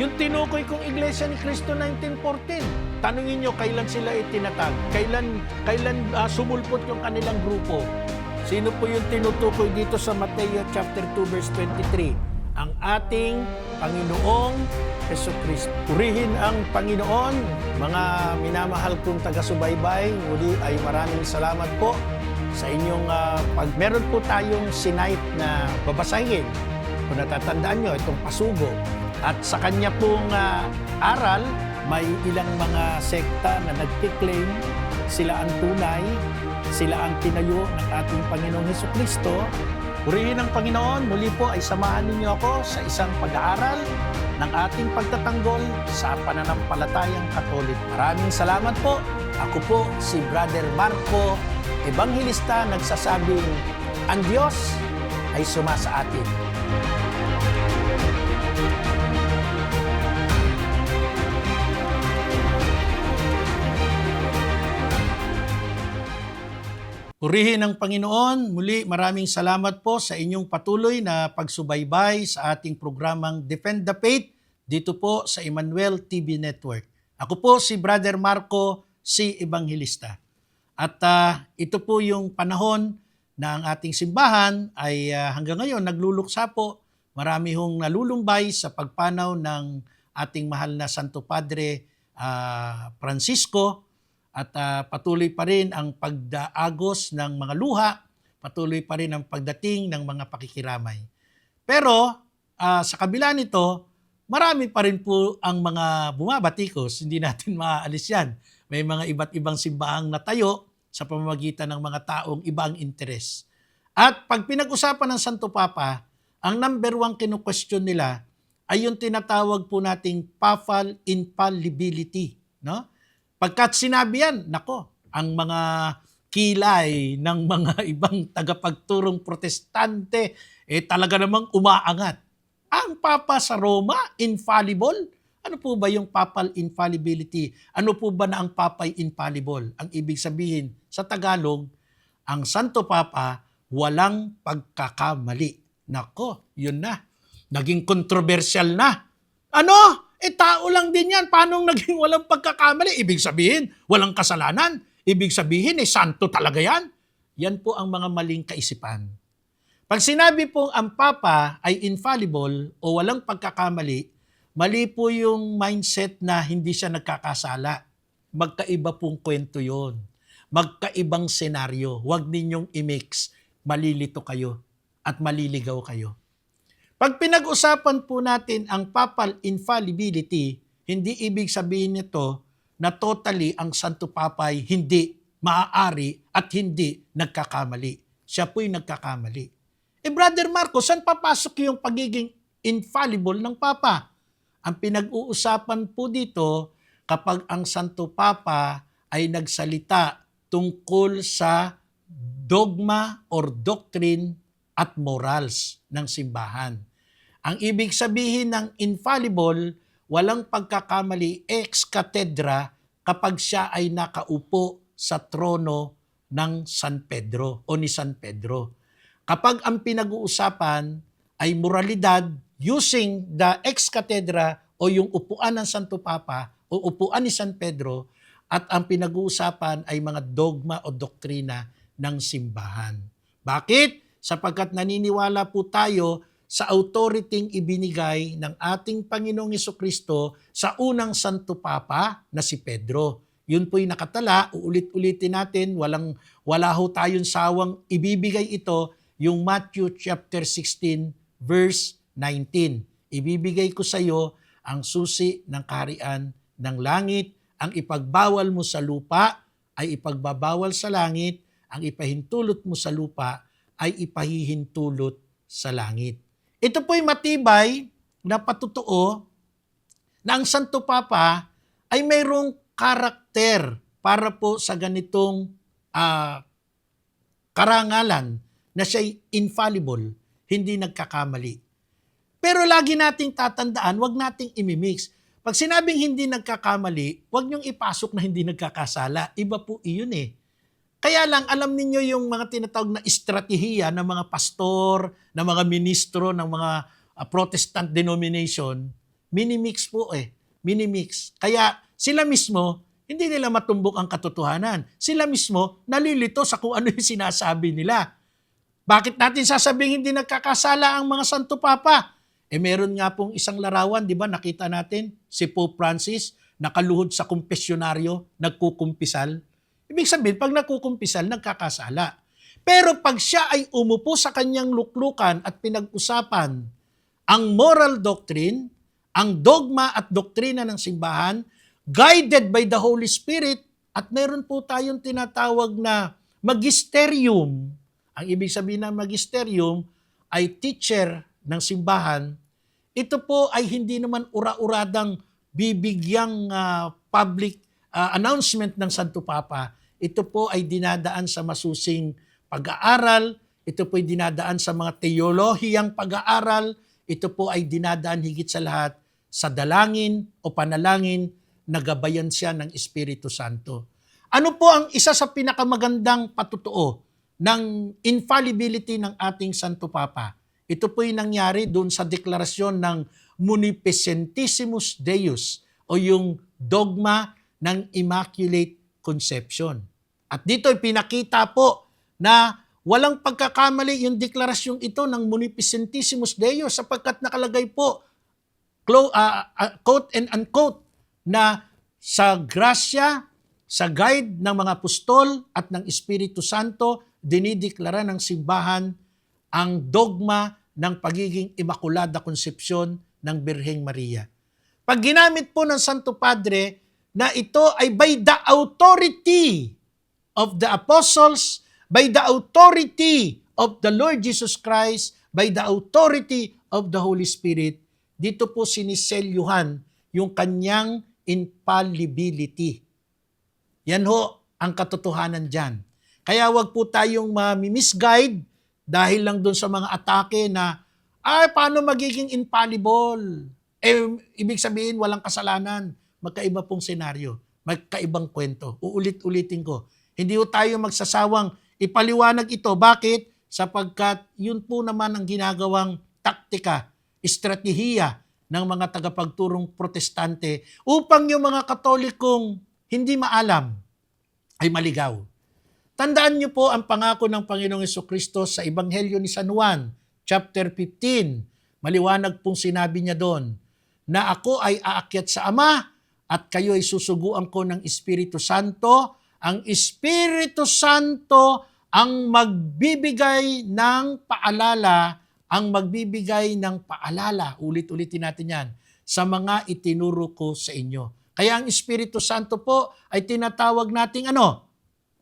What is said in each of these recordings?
Yung tinukoy kong Iglesia ni Cristo 1914, tanungin nyo kailan sila itinatag, kailan sumulpot yung kanilang grupo. Sino po yung tinutukoy dito sa Mateo chapter 2 verse 23? Ang ating Panginoong Jesucristo. Purihin ang Panginoon, mga minamahal kong taga-subaybay. Muli ay maraming salamat po sa inyong meron po tayong sinight na babasahin. Kung natatandaan nyo, itong pasugo. At sa kanya pong aral, may ilang mga sekta na nagkiklaim sila ang tunay, sila ang tinayo ng ating Panginoong Jesucristo. Purihin ang Panginoon, muli po ay samahan ninyo ako sa isang pag-aaral ng ating pagtatanggol sa pananampalatayang Katolik. Maraming salamat po. Ako po si Brother Marco, Ebanghilista, nagsasabing, ang Diyos ay sumasa atin. Purihin ang Panginoon. Muli, maraming salamat po sa inyong patuloy na pagsubaybay sa ating programang Defend the Faith dito po sa Emmanuel TV Network. Ako po si Brother Marco, si Ebanghilista. At ito po yung panahon na ang ating simbahan ay hanggang ngayon nagluluksa po. Marami hong nalulumbay sa pagpanaw ng ating mahal na Santo Padre Francisco. At patuloy pa rin ang pagdaagos ng mga luha, patuloy pa rin ang pagdating ng mga pakikiramay. Pero sa kabila nito, marami pa rin po ang mga bumabatikos, hindi natin maaalis yan. May mga iba't ibang simbahang natayo sa pamamagitan ng mga taong iba ang interes. At pag pinag-usapan ng Santo Papa, ang number one kinu-question nila ay yung tinatawag po nating papal infallibility, no? Pagkat sinabi yan, nako, ang mga kilay ng mga ibang tagapagturong protestante, talaga namang umaangat. Ang Papa sa Roma, infallible? Ano po ba yung papal infallibility? Ano po ba na ang Papa'y infallible? Ang ibig sabihin, sa Tagalog, ang Santo Papa, walang pagkakamali. Nako, yun na. Naging kontrobersyal na. Ano? Tao lang din yan. Paano naging walang pagkakamali? Ibig sabihin, walang kasalanan. Ibig sabihin, santo talaga yan. Yan po ang mga maling kaisipan. Pag sinabi pong ang Papa ay infallible o walang pagkakamali, mali po yung mindset na hindi siya nagkakasala. Magkaiba pong kwento yon. Magkaibang senaryo. Huwag ninyong i-mix. Malilito kayo at maliligaw kayo. Pag pinag-usapan po natin ang papal infallibility, hindi ibig sabihin nito na totally ang Santo Papa ay hindi maaari at hindi nagkakamali. Siya po'y nagkakamali. Brother Marco, saan papasok yung pagiging infallible ng Papa? Ang pinag-uusapan po dito kapag ang Santo Papa ay nagsalita tungkol sa dogma or doctrine at morals ng simbahan. Ang ibig sabihin ng infallible, walang pagkakamali ex cathedra kapag siya ay nakaupo sa trono ng San Pedro o ni San Pedro. Kapag ang pinag-uusapan ay moralidad using the ex cathedra o yung upuan ng Santo Papa o upuan ni San Pedro at ang pinag-uusapan ay mga dogma o doktrina ng simbahan. Bakit? Sapagkat naniniwala po tayo sa authority ibinigay ng ating Panginoong Jesucristo sa unang Santo Papa na si Pedro. Yun po'y nakatala, uulit-ulitin natin, wala ho tayong sawang ibibigay ito, yung Matthew chapter 16 verse 19. Ibibigay ko sa iyo ang susi ng kaharian ng langit, ang ipagbawal mo sa lupa ay ipagbabawal sa langit, ang ipahintulot mo sa lupa ay ipahihintulot sa langit. Ito po'y matibay na patotoo na ang Santo Papa ay mayroong karakter para po sa ganitong karangalan na siya'y infallible, hindi nagkakamali. Pero lagi nating tatandaan, wag nating imimix. Pag sinabing hindi nagkakamali, wag niyong ipasok na hindi nagkakasala. Iba po iyon eh. Kaya lang, alam ninyo yung mga tinatawag na estratehiya ng mga pastor, ng mga ministro, ng mga Protestant denomination, minimix po minimix. Kaya sila mismo, hindi nila matumbok ang katotohanan. Sila mismo, nalilito sa kung ano yung sinasabi nila. Bakit natin sasabihin hindi nagkakasala ang mga Santo Papa? Meron nga pong isang larawan, di ba, nakita natin, si Pope Francis, nakaluhod sa kumpesyonaryo, nagkukumpisal. Ibig sabihin, pag nagkukumpisal, nagkakasala. Pero pag siya ay umupo sa kanyang luklukan at pinag-usapan ang moral doctrine, ang dogma at doktrina ng simbahan, guided by the Holy Spirit, at meron po tayong tinatawag na magisterium. Ang ibig sabihin ng magisterium ay teacher ng simbahan. Ito po ay hindi naman ura-uradang bibigyang public announcement ng Santo Papa. Ito po ay dinadaan sa masusing pag-aaral, ito po ay dinadaan sa mga teolohiyang pag-aaral, ito po ay dinadaan higit sa lahat sa dalangin o panalangin na gabayan siya ng Espiritu Santo. Ano po ang isa sa pinakamagandang patutuo ng infallibility ng ating Santo Papa? Ito po yung nangyari doon sa deklarasyon ng Munificentissimus Deus o yung dogma ng Immaculate Conception. At dito ay pinakita po na walang pagkakamali yung deklarasyong ito ng Munificentissimus Deus sapagkat nakalagay po, quote and unquote, na sa grasya, sa guide ng mga apostol at ng Espiritu Santo, dinideklara ng simbahan ang dogma ng pagiging Immaculada Concepcion ng Birheng Maria. Pag ginamit po ng Santo Padre na ito ay by the authority of the apostles, by the authority of the Lord Jesus Christ, by the authority of the Holy Spirit, dito po siniselyuhan yung kanyang infallibility. Yan ho ang katotohanan dyan. Kaya wag po tayong misguide dahil lang doon sa mga atake na, paano magiging infallible? Ibig sabihin, walang kasalanan. Magkaiba pong senaryo. Magkaibang kwento. Uulit-ulitin ko. Hindi po tayo magsasawang ipaliwanag ito. Bakit? Sapagkat yun po naman ang ginagawang taktika, estratehiya ng mga tagapagturong protestante upang yung mga katolikong hindi maalam ay maligaw. Tandaan niyo po ang pangako ng Panginoong Jesucristo sa Ebanghelyo ni San Juan, chapter 15. Maliwanag pong sinabi niya doon, na ako ay aakyat sa Ama at kayo ay susuguan ko ng Espiritu Santo. Ang Espiritu Santo ang magbibigay ng paalala, ulit-ulitin natin yan, sa mga itinuro ko sa inyo. Kaya ang Espiritu Santo po ay tinatawag nating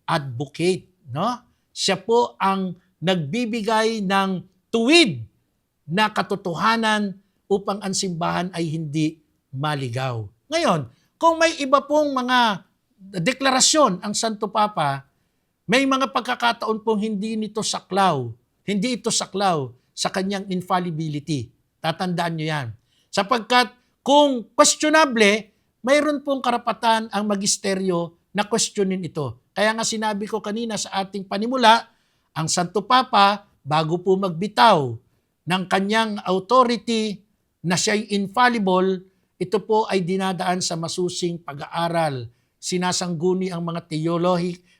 advocate, no? Siya po ang nagbibigay ng tuwid na katotohanan upang ang simbahan ay hindi maligaw. Ngayon, kung may iba pong mga deklarasyon ang Santo Papa, may mga pagkakataon pong hindi ito saklaw sa kanyang infallibility. Tatandaan nyo yan. Sapagkat kung questionable, mayroon pong karapatan ang magisteryo na questionin ito. Kaya nga sinabi ko kanina sa ating panimula, ang Santo Papa, bago po magbitaw ng kanyang authority na siya'y infallible, ito po ay dinadaan sa masusing pag-aaral. Sinasangguni ang mga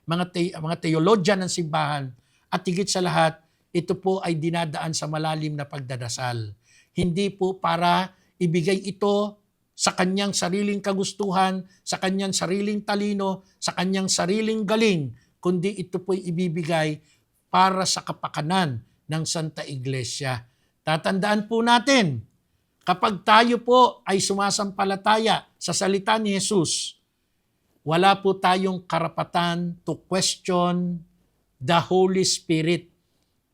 mga teologian ng simbahan. At higit sa lahat, ito po ay dinadaan sa malalim na pagdadasal. Hindi po para ibigay ito sa kanyang sariling kagustuhan, sa kanyang sariling talino, sa kanyang sariling galing, kundi ito po'y ibibigay para sa kapakanan ng Santa Iglesia. Tatandaan po natin, kapag tayo po ay sumasampalataya sa salita ni Jesus, wala po tayong karapatan to question the Holy Spirit.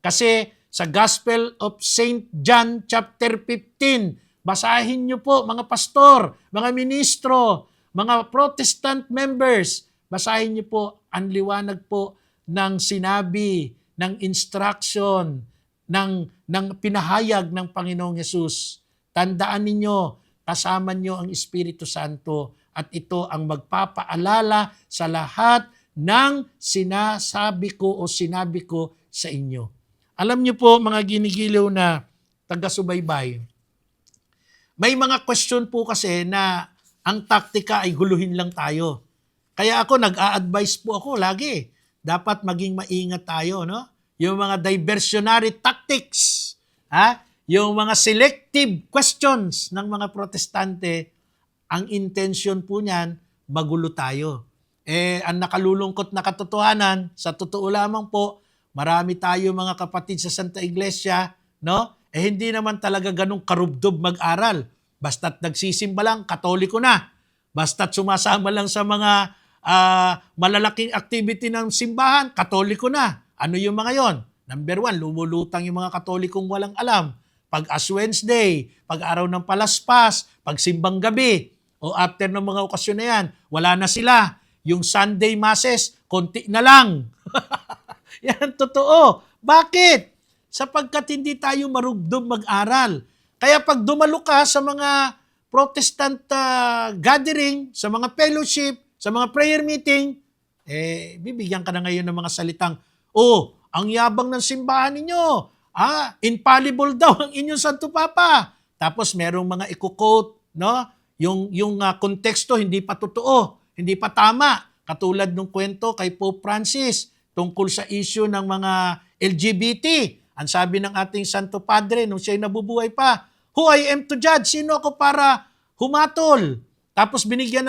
Kasi sa Gospel of St. John chapter 15, basahin niyo po mga pastor, mga ministro, mga Protestant members, basahin niyo po ang liwanag po ng sinabi, ng instruction, ng pinahayag ng Panginoong Yesus. Tandaan ninyo, kasama niyo ang Espiritu Santo at ito ang magpapaalala sa lahat ng sinasabi ko o sinabi ko sa inyo. Alam niyo po mga ginigiliw na taga-subaybay, may mga question po kasi na ang taktika ay guluhin lang tayo. Kaya ako, nag-a-advise po ako lagi. Dapat maging maingat tayo, no? Yung mga diversionary tactics, ha? Yung mga selective questions ng mga protestante, ang intention po niyan, magulo tayo. Ang nakalulungkot na katotohanan, sa totoo lamang po, marami tayo mga kapatid sa Santa Iglesia, no? Hindi naman talaga ganung karubdob mag-aral. Basta't nagsisimba lang, Katoliko na. Basta't sumasama lang sa mga malalaking activity ng simbahan, Katoliko na. Ano yung mga yon? Number 1, lumulutang yung mga Katolikong walang alam. Pag Ash Wednesday, pag araw ng Palaspas, pag simbang gabi, o after ng mga okasyon na yan, wala na sila. Yung Sunday Masses, konti na lang. Yan, totoo. Bakit? Sapagkat hindi tayo marugdog mag-aral. Kaya pag dumalo ka sa mga Protestant gathering, sa mga fellowship, sa mga prayer meeting, bibigyan ka na ngayon ng mga salitang, ang yabang ng simbahan ninyo, infallible daw ang inyong Santo Papa. Tapos merong mga i-quote, no? Yung konteksto hindi pa totoo, hindi pa tama. Katulad ng kwento kay Pope Francis tungkol sa issue ng mga LGBT. Ang sabi ng ating Santo Padre nung siya'y nabubuhay pa, who I am to judge? Sino ako para humatol? Tapos binigyan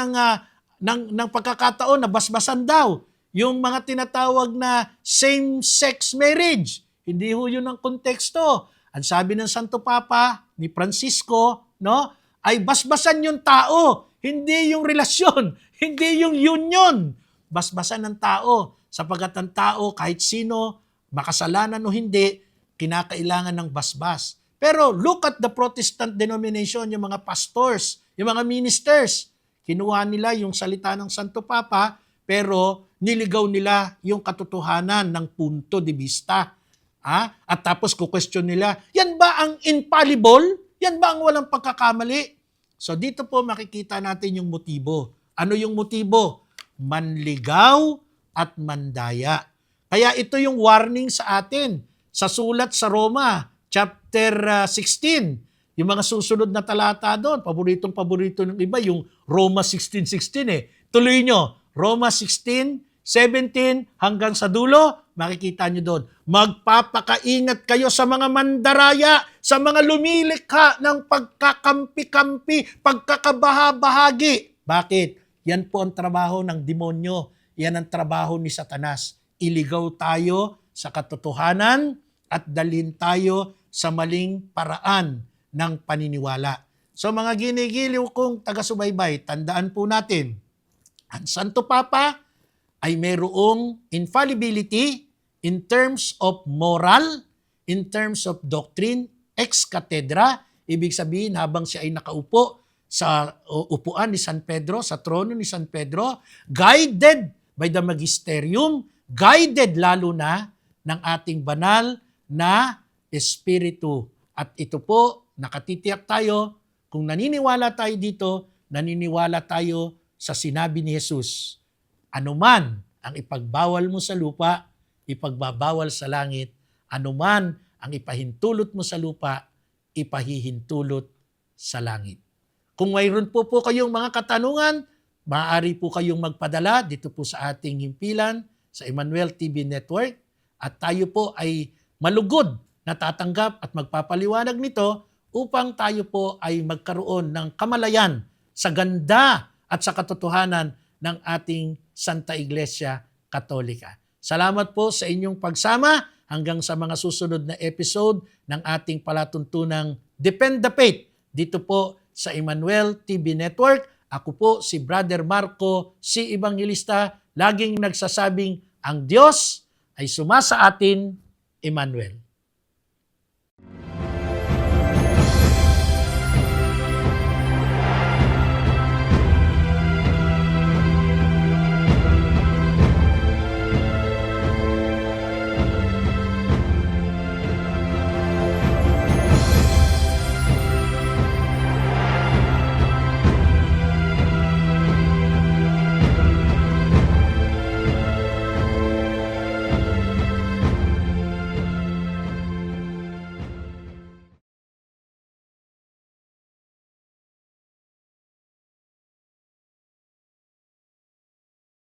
ng pagkakataon na basbasan daw yung mga tinatawag na same-sex marriage. Hindi ho yun ang konteksto. Ang sabi ng Santo Papa ni Francisco, no, ay basbasan yung tao, hindi yung relasyon, hindi yung union. Basbasan ng tao, sapagat ang tao kahit sino, makasalanan o hindi, kinakailangan ng basbas. Pero look at the Protestant denomination, yung mga pastors, yung mga ministers. Kinuha nila yung salita ng Santo Papa, pero niligaw nila yung katotohanan ng punto de vista. At tapos question nila, yan ba ang infallible? Yan ba ang walang pagkakamali? So dito po makikita natin yung motibo. Ano yung motibo? Manligaw at mandaya. Kaya ito yung warning sa atin sa sulat sa Roma, chapter 16. Yung mga susunod na talata doon, paboritong-paborito ng iba, yung Roma 16:16 Tuloy nyo, Roma 16:17 hanggang sa dulo, makikita nyo doon. Magpapakaingat kayo sa mga mandaraya, sa mga lumilikha ng pagkakampi-kampi, pagkakabaha-bahagi. Bakit? Yan po ang trabaho ng demonyo. Yan ang trabaho ni Satanas. Iligaw tayo sa katotohanan at dalhin tayo sa maling paraan ng paniniwala. So mga ginigiliw kong taga-subaybay, tandaan po natin, ang Santo Papa ay mayroong infallibility in terms of moral, in terms of doctrine, ex cathedra, ibig sabihin habang siya ay nakaupo sa upuan ni San Pedro, sa trono ni San Pedro, guided by the magisterium, guided lalo na ng ating banal na Espiritu. At ito po, nakatitiyak tayo, kung naniniwala tayo dito, naniniwala tayo sa sinabi ni Jesus. Anuman ang ipagbawal mo sa lupa, ipagbabawal sa langit. Anuman ang ipahintulot mo sa lupa, ipahihintulot sa langit. Kung mayroon po kayong mga katanungan, maaari po kayong magpadala dito po sa ating himpilan sa Emmanuel TV Network at tayo po ay malugod na tatanggap at magpapaliwanag nito upang tayo po ay magkaroon ng kamalayan sa ganda at sa katotohanan ng ating Santa Iglesia Katolika. Salamat po sa inyong pagsama hanggang sa mga susunod na episode ng ating palatuntunang Defend the Faith dito po sa Emmanuel TV Network. Ako po si Brother Marco, si Evangelista, laging nagsasabing ang Diyos ay sumasa atin, Emmanuel.